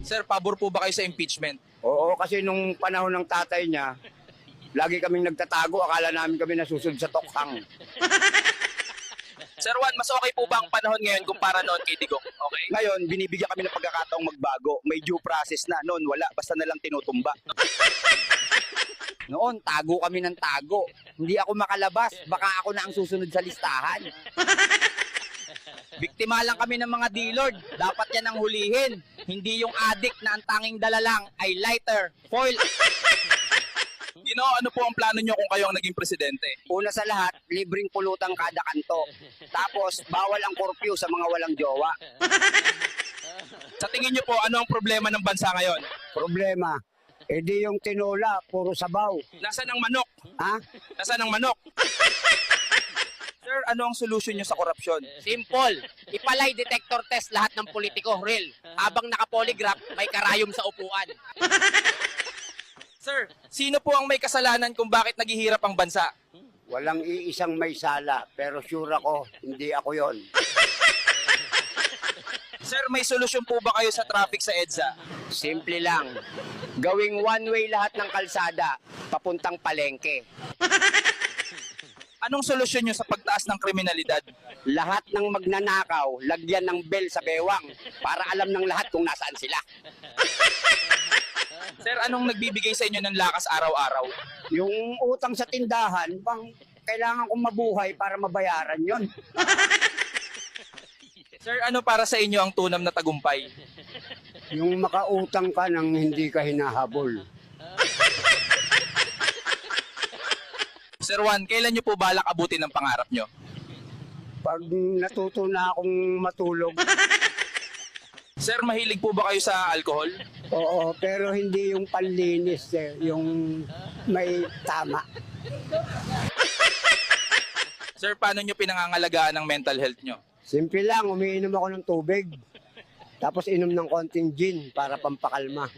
Sir, pabor po ba kayo sa impeachment? Oo, kasi nung panahon ng tatay niya, lagi kaming nagtatago, akala namin kami nasusunod sa tokhang. Sir Juan, mas okay po ba ang panahon ngayon kumpara noon kay Digong? Okay? Ngayon, binibigyan kami ng pagkakataong magbago. May due process na. Noon, wala. Basta na lang tinutumba. Noon, tago kami ng tago. Hindi ako makalabas. Baka ako na ang susunod sa listahan. Biktima lang kami ng mga D-Lord. Dapat yan ang hulihin. Hindi yung addict na ang tanging dala lang ay lighter, foil. Ano po ang plano nyo kung kayo ang naging presidente? Una sa lahat, libreng pulutang kada kanto. Tapos, bawal ang curfew sa mga walang jowa. Sa tingin nyo po, ano ang problema ng bansa ngayon? Problema, edi yung tinola, puro sabaw. Nasaan ang manok? Ha? Nasaan ang manok? Sir, ano ang solusyon nyo sa korupsyon? Simple. Ipalay detector test lahat ng politiko, real. Habang naka-polygraph, may karayom sa upuan. Sir, sino po ang may kasalanan kung bakit naghihirap ang bansa? Walang iisang may sala, pero sure ako, hindi ako yon. Sir, may solusyon po ba kayo sa traffic sa EDSA? Simple lang. Gawing one-way lahat ng kalsada, papuntang palengke. Anong solusyon nyo sa pagtaas ng kriminalidad? Lahat ng magnanakaw, lagyan ng bell sa bewang para alam ng lahat kung nasaan sila. Sir, anong nagbibigay sa inyo ng lakas araw-araw? Yung utang sa tindahan, bang kailangan kong mabuhay para mabayaran yon. Sir, ano para sa inyo ang tunam na tagumpay? Yung makautang ka nang hindi ka hinahabol. Sir Juan, kailan nyo po balak abutin ang pangarap nyo? Pag natuto na akong matulog, Sir, mahilig po ba kayo sa alcohol? oo, pero hindi yung panlinis, yung may tama. Sir, paano nyo pinangangalagaan ang mental health nyo? Simple lang, umiinom ako ng tubig. Tapos inom ng konting gin para pampakalma.